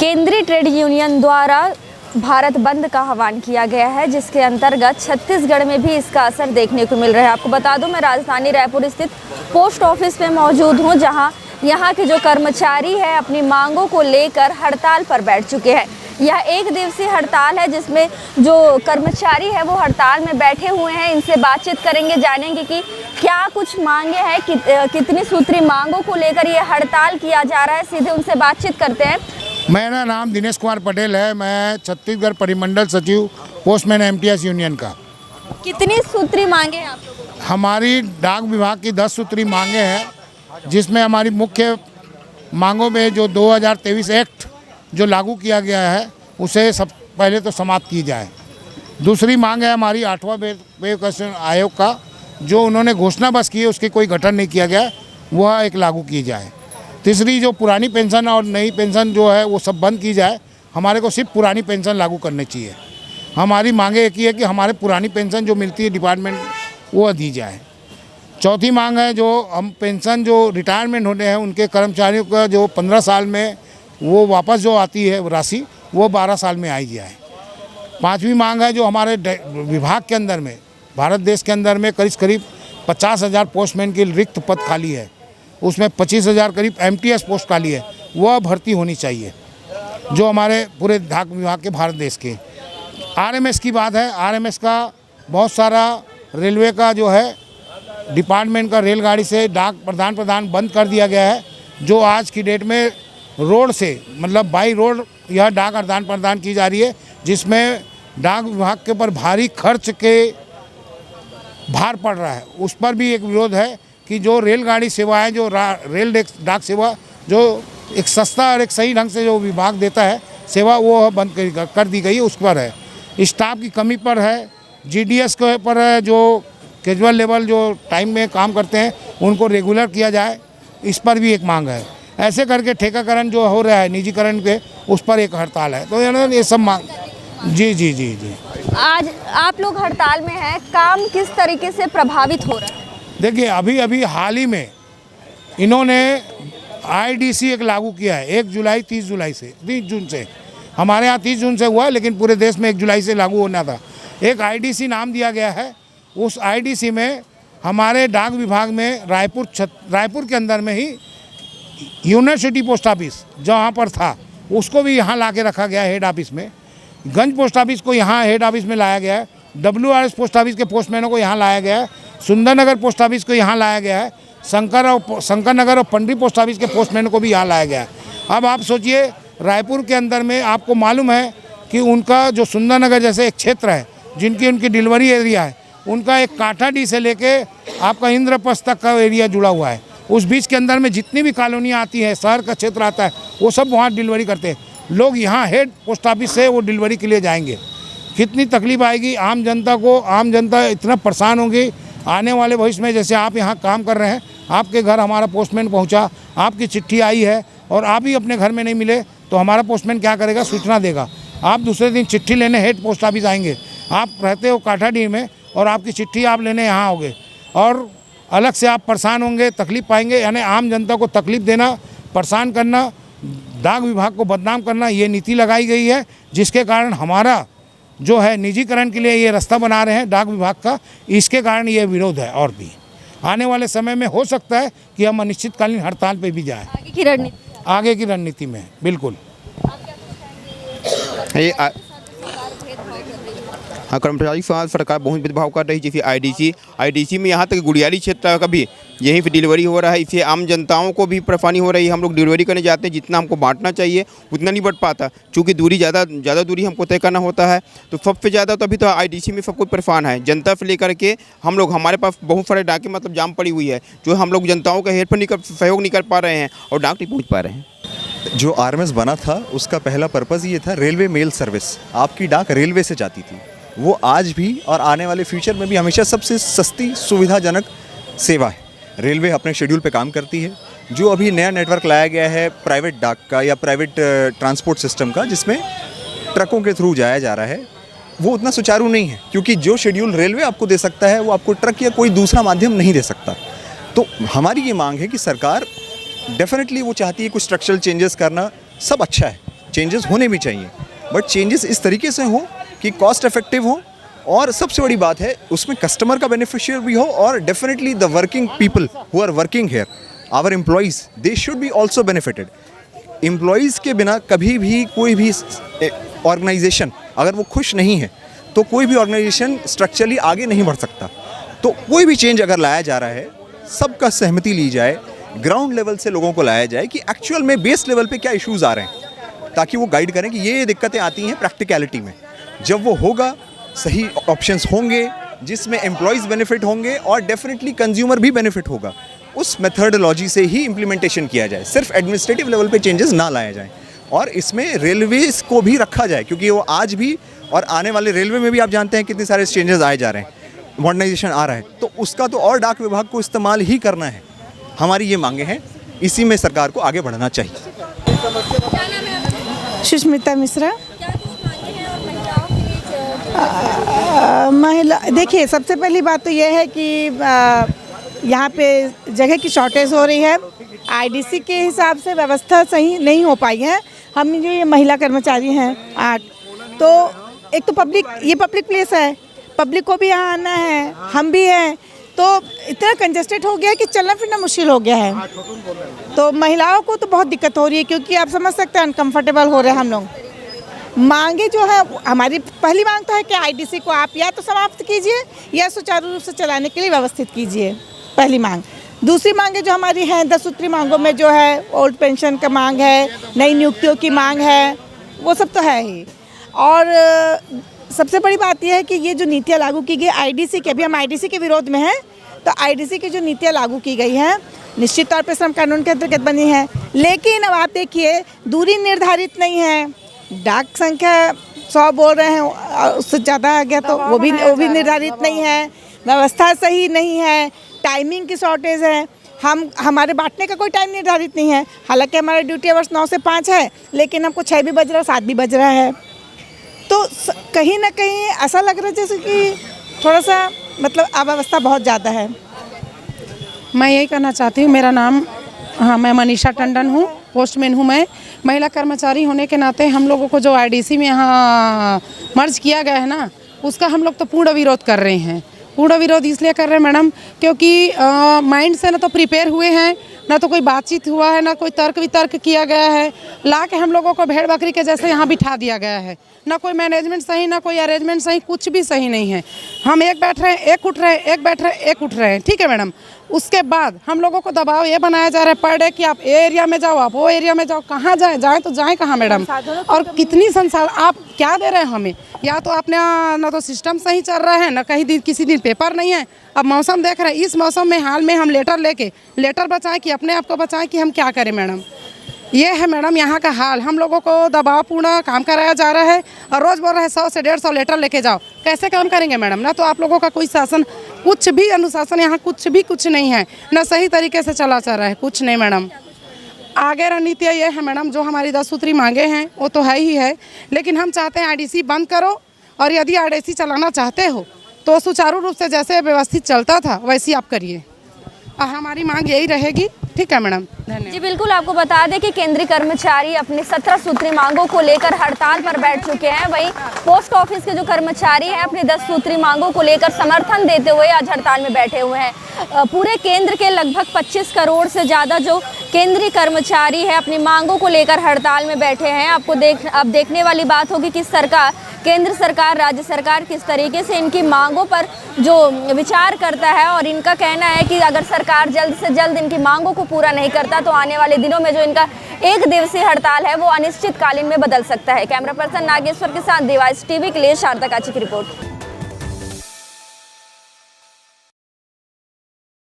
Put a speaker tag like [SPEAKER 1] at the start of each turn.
[SPEAKER 1] केंद्रीय trade union द्वारा भारत बंद का आह्वान किया गया है, जिसके अंतर्गत छत्तीसगढ़ में भी इसका असर देखने को मिल रहा है। आपको बता दूं, मैं राजधानी रायपुर स्थित पोस्ट ऑफिस में मौजूद हूं, जहां यहां के जो कर्मचारी हैं अपनी मांगों को लेकर हड़ताल पर बैठ चुके हैं। यह एक दिवसीय हड़ताल है, जिसमें जो कर्मचारी है वो हड़ताल में बैठे हुए हैं। इनसे बातचीत करेंगे, जानेंगे कि क्या कुछ मांगे हैं, कितनी सूत्री मांगों को लेकर ये हड़ताल किया जा रहा है। सीधे उनसे बातचीत करते हैं।
[SPEAKER 2] मेरा नाम दिनेश कुमार पटेल है। मैं छत्तीसगढ़ परिमंडल सचिव पोस्टमैन एमटीएस यूनियन का।
[SPEAKER 1] कितनी सूत्री मांगे हैं आप लोगों को?
[SPEAKER 2] हमारी डाक विभाग की 10 सूत्री मांगे हैं, जिसमें हमारी मुख्य मांगों में जो 2023 एक्ट जो लागू किया गया है उसे सब पहले तो समाप्त की जाए। दूसरी मांग है हमारी 8वां पे कमीशन आयोग का, जो उन्होंने घोषणा बस की है, उसकी कोई गठन नहीं किया गया, वह एक लागू की जाए। तीसरी जो पुरानी पेंशन और नई पेंशन जो है वो सब बंद की जाए। हमारे को सिर्फ पुरानी पेंशन लागू करनी चाहिए। हमारी मांगे एक ही है कि हमारे पुरानी पेंशन जो मिलती है डिपार्टमेंट वो दी जाए। चौथी मांग है जो हम पेंशन जो रिटायरमेंट होने हैं उनके कर्मचारियों का जो 15 साल में वो वापस जो आती है राशि वो 12 साल में आई जाए। पाँचवीं मांग है जो हमारे विभाग के अंदर में भारत देश के अंदर में करीब 50,000 पोस्टमैन की रिक्त पद खाली है, उसमें 25,000 करीब एमटीएस पोस्ट खाली है, वह भर्ती होनी चाहिए जो हमारे पूरे डाक विभाग के भारत देश के। आरएमएस की बात है, आरएमएस का बहुत सारा रेलवे का जो है डिपार्टमेंट का रेलगाड़ी से डाक प्रदान बंद कर दिया गया है, जो आज की डेट में रोड से मतलब बाई रोड यह डाक आदान प्रदान की जा रही है, जिसमें डाक विभाग के ऊपर भारी खर्च के भार पड़ रहा है। उस पर भी एक विरोध है कि जो रेलगाड़ी सेवाएं जो रेल डाक सेवा जो एक सस्ता और एक सही ढंग से जो विभाग देता है सेवा वो बंद कर दी गई है, उस पर है। स्टाफ की कमी पर है, जीडीएस के पर है, जो कैजुअल लेवल जो टाइम में काम करते हैं उनको रेगुलर किया जाए, इस पर भी एक मांग है। ऐसे करके ठेकाकरण जो हो रहा है निजीकरण पे, उस पर एक हड़ताल है। तो ये सब मांग जी।
[SPEAKER 1] आज आप लोग हड़ताल में हैं, काम किस तरीके से प्रभावित हो रहा है?
[SPEAKER 2] देखिए, अभी हाल ही में इन्होंने आईडीसी एक लागू किया है 30 जून से। हमारे यहाँ 30 जून से हुआ, लेकिन पूरे देश में 1 जुलाई से लागू होना था। एक आईडीसी नाम दिया गया है। उस आईडीसी में हमारे डाक विभाग में रायपुर के अंदर में ही यूनिवर्सिटी पोस्ट ऑफिस जहाँ पर था उसको भी यहाँ ला के रखा गया है हेड ऑफिस में। गंज पोस्ट ऑफिस को यहाँ हेड ऑफिस में लाया गया है। WRS पोस्ट ऑफिस के पोस्टमैनों को यहाँ लाया गया है। सुंदरनगर पोस्ट ऑफिस को यहाँ लाया गया है। शंकर नगर और पंडरी पोस्ट ऑफिस के पोस्टमैनों को भी यहाँ लाया गया है। अब आप सोचिए, रायपुर के अंदर में आपको मालूम है कि उनका जो सुंदरनगर जैसे एक क्षेत्र है उनकी डिलीवरी एरिया है, उनका एक काठाडी से लेके आपका इंद्रप्रस्थ तक का एरिया जुड़ा हुआ है। उस बीच के अंदर में जितनी भी कॉलोनियाँ आती है, शहर का क्षेत्र आता है, वो सब वहाँ डिलीवरी करते हैं। लोग यहाँ हेड पोस्ट ऑफिस से वो डिलीवरी के लिए जाएंगे। कितनी तकलीफ आएगी आम जनता को। आम जनता इतना परेशान होगी आने वाले भविष्य में। जैसे आप यहाँ काम कर रहे हैं, आपके घर हमारा पोस्टमैन पहुँचा, आपकी चिट्ठी आई है और आप ही अपने घर में नहीं मिले तो हमारा पोस्टमैन क्या करेगा? सूचना देगा। आप दूसरे दिन चिट्ठी लेने हेड पोस्ट ऑफिस आएंगे। आप रहते हो काठाडी में और आपकी चिट्ठी आप लेने यहाँ आओगे और अलग से आप परेशान होंगे, तकलीफ पाएंगे। यानी आम जनता को तकलीफ देना, परेशान करना, डाक विभाग को बदनाम करना, ये नीति लगाई गई है, जिसके कारण हमारा जो है निजीकरण के लिए ये रास्ता बना रहे हैं डाक विभाग का। इसके कारण ये विरोध है। और भी आने वाले समय में हो सकता है कि हम अनिश्चितकालीन हड़ताल पे भी जाएं। आगे की रणनीति में बिल्कुल।
[SPEAKER 3] हाँ, कर्मचारी समाज सरकार बहुत भेदभाव कर रही है। जैसे आईडीसी में यहाँ तक गुड़ियारी क्षेत्र का भी यहीं पे डिलीवरी हो रहा है। इससे आम जनताओं को भी परेशानी हो रही है। हम लोग डिलीवरी करने जाते हैं, जितना हमको बांटना चाहिए उतना नहीं बढ़ पाता, क्योंकि दूरी ज़्यादा दूरी हमको तय करना होता है। तो सबसे ज़्यादा तो अभी तो आईडीसी में सब कुछ परेशान है। जनता से लेकर के हम लोग, हमारे पास बहुत सारे डाकें मतलब जाम पड़ी हुई है, जो हम लोग जनताओं का हेल्प नहीं कर, सहयोग नहीं कर पा रहे हैं और डाक नहीं पहुँच पा रहे हैं।
[SPEAKER 4] जो आरएमएस बना था उसका पहला पर्पज़ ये था, रेलवे मेल सर्विस। आपकी डाक रेलवे से जाती थी। वो आज भी और आने वाले फ्यूचर में भी हमेशा सबसे सस्ती सुविधाजनक सेवा है। रेलवे अपने शेड्यूल पे काम करती है। जो अभी नया नेटवर्क लाया गया है प्राइवेट डाक का या प्राइवेट ट्रांसपोर्ट सिस्टम का, जिसमें ट्रकों के थ्रू जाया जा रहा है, वो उतना सुचारू नहीं है, क्योंकि जो शेड्यूल रेलवे आपको दे सकता है वो आपको ट्रक या कोई दूसरा माध्यम नहीं दे सकता। तो हमारी ये मांग है कि सरकार डेफिनेटली वो चाहती है कुछ स्ट्रक्चरल चेंजेस करना, सब अच्छा है, चेंजेस होने भी चाहिए, बट चेंजेस इस तरीके से हों कि कॉस्ट इफेक्टिव हो, और सबसे बड़ी बात है उसमें कस्टमर का बेनिफिशियर भी हो, और definitely the working people who are working here, our employees, they should be also benefited. Employees के बिना कभी भी कोई भी ऑर्गेनाइजेशन अगर वो खुश नहीं है तो कोई भी ऑर्गेनाइजेशन स्ट्रक्चरली आगे नहीं बढ़ सकता। तो कोई भी चेंज अगर लाया जा रहा है, सबका सहमति ली जाए, ग्राउंड लेवल से लोगों को लाया जाए कि एक्चुअल में बेस लेवल पे क्या इश्यूज़ आ रहे हैं, ताकि वो गाइड करें कि ये दिक्कतें आती हैं प्रैक्टिकलिटी में। जब वो होगा, सही ऑप्शंस होंगे जिसमें एम्प्लॉइज़ बेनिफिट होंगे और डेफिनेटली कंज्यूमर भी बेनिफिट होगा, उस मेथडोलॉजी से ही इम्प्लीमेंटेशन किया जाए, सिर्फ एडमिनिस्ट्रेटिव लेवल पे चेंजेस ना लाए जाएं। और इसमें रेलवेज को भी रखा जाए, क्योंकि वो आज भी और आने वाले रेलवे में भी आप जानते हैं कितने सारे चेंजेस आए जा रहे हैं, मॉडर्नाइजेशन आ रहा है, तो उसका तो और डाक विभाग को इस्तेमाल ही करना है। हमारी ये मांगे हैं, इसी में सरकार को आगे बढ़ना चाहिए।
[SPEAKER 5] सुष्मिता मिश्रा। महिला, देखिए सबसे पहली बात तो यह है कि यहाँ पे जगह की शॉर्टेज हो रही है। आईडीसी के हिसाब से व्यवस्था सही नहीं हो पाई है। हम जो ये महिला कर्मचारी हैं 8, तो एक तो ये पब्लिक प्लेस है, पब्लिक को भी यहाँ आना है, हम भी हैं, तो इतना कंजेस्टेड हो गया है कि चलना फिरना मुश्किल हो गया है। तो महिलाओं को तो बहुत दिक्कत हो रही है, क्योंकि आप समझ सकते हैं अनकम्फर्टेबल हो रहे हैं हम लोग। मांगे जो है, हमारी पहली मांग तो है कि आईडीसी को आप या तो समाप्त कीजिए या सुचारू रूप से चलाने के लिए व्यवस्थित कीजिए, पहली मांग। दूसरी मांगे जो हमारी हैं 10 सूत्री मांगों में जो है ओल्ड पेंशन का मांग है, नई नियुक्तियों की मांग है, वो सब तो है ही। और सबसे बड़ी बात यह है कि ये जो नीतियाँ लागू की गई आईडीसी के, अभी हम आईडीसी के विरोध में हैं, तो आईडीसी की जो नीतियाँ लागू की गई हैं निश्चित तौर पे श्रम कानून के अंतर्गत बनी है, लेकिन अब आप देखिए दूरी निर्धारित नहीं है। डाक संख्या 100 बोल रहे हैं, उससे ज़्यादा आ गया तो वो भी निर्धारित नहीं है, व्यवस्था सही नहीं है, टाइमिंग की शॉर्टेज है। हमारे बांटने का कोई टाइम निर्धारित नहीं है। हालांकि हमारा ड्यूटी आवर्स 9 से 5 है, लेकिन हमको 6 भी बज रहा है, 7 भी बज रहा है। तो कहीं ना कहीं ऐसा लग रहा है जैसे कि थोड़ा सा मतलब अव्यवस्था बहुत ज़्यादा है।
[SPEAKER 6] मैं यही कहना चाहती हूँ, मेरा नाम, हाँ, मैं मनीषा टंडन हूँ, पोस्टमैन हूँ मैं। महिला कर्मचारी होने के नाते हम लोगों को जो आईडीसी में यहाँ मर्ज किया गया है ना, उसका हम लोग तो पूर्ण विरोध कर रहे हैं। पूर्ण विरोध इसलिए कर रहे हैं मैडम, क्योंकि माइंड से ना तो प्रिपेयर हुए हैं, ना तो कोई बातचीत हुआ है, ना कोई तर्क वितर्क किया गया है। ला के हम लोगों को भेड़ बकरी के जैसे यहाँ बिठा दिया गया है। ना कोई मैनेजमेंट सही, ना कोई अरेंजमेंट सही, कुछ भी सही नहीं है। हम एक बैठ रहे हैं, एक उठ रहे हैं, एक बैठ रहे हैं, एक उठ रहे हैं, ठीक है मैडम। उसके बाद हम लोगों को दबाव ये बनाया जा रहा है पर डे कि आप ये एरिया में जाओ, आप वो एरिया में जाओ। कहाँ जाएँ तो जाएँ कहाँ मैडम? और कितनी संसाधन आप क्या दे रहे हैं हमें? या तो आपने ना तो सिस्टम सही चल रहा है, ना कहीं दिन किसी दिन पेपर नहीं है। अब मौसम देख रहे हैं, इस मौसम में हाल में हम लेटर बचाएं कि अपने आप को बचाएं कि हम क्या करें मैडम? ये है मैडम यहाँ का हाल। हम लोगों को दबावपूर्ण काम कराया जा रहा है और रोज़ बोल रहे हैं 100 से 150 लेटर लेके जाओ। कैसे काम करेंगे मैडम? ना तो आप लोगों का कोई शासन, कुछ भी अनुशासन यहाँ कुछ नहीं है, ना सही तरीके से चला जा रहा है, कुछ नहीं मैडम। आगे रणनीति ये है मैडम, जो हमारी 10 सूत्री मांगे हैं वो तो है ही है, लेकिन हम चाहते हैं आईडीसी बंद करो, और यदि आईडीसी चलाना चाहते हो तो सुचारू रूप से जैसे व्यवस्थित चलता था वैसी आप करिए। हमारी मांग यही रहेगी, ठीक है मैडम, धन्यवाद।
[SPEAKER 1] जी बिल्कुल, आपको बता दें कि केंद्रीय कर्मचारी अपने 17 सूत्री मांगों को लेकर हड़ताल पर बैठ चुके हैं। वहीं पोस्ट ऑफिस के जो कर्मचारी हैं अपनी 10 सूत्री मांगों को लेकर समर्थन देते हुए आज हड़ताल में बैठे हुए हैं। पूरे केंद्र के लगभग 25 करोड़ से ज़्यादा जो केंद्रीय कर्मचारी है अपनी मांगों को लेकर हड़ताल में बैठे हैं। अब देखने वाली बात होगी कि केंद्र सरकार, राज्य सरकार किस तरीके से इनकी मांगों पर जो विचार करता है। और इनका कहना है कि अगर सरकार जल्द से जल्द इनकी मांगों को पूरा नहीं करता तो आने वाले दिनों में जो इनका 1 दिवसीय हड़ताल है वो अनिश्चितकालीन में बदल सकता है। कैमरा पर्सन नागेश्वर के साथ देवास टीवी के लिए शारदा काची की रिपोर्ट।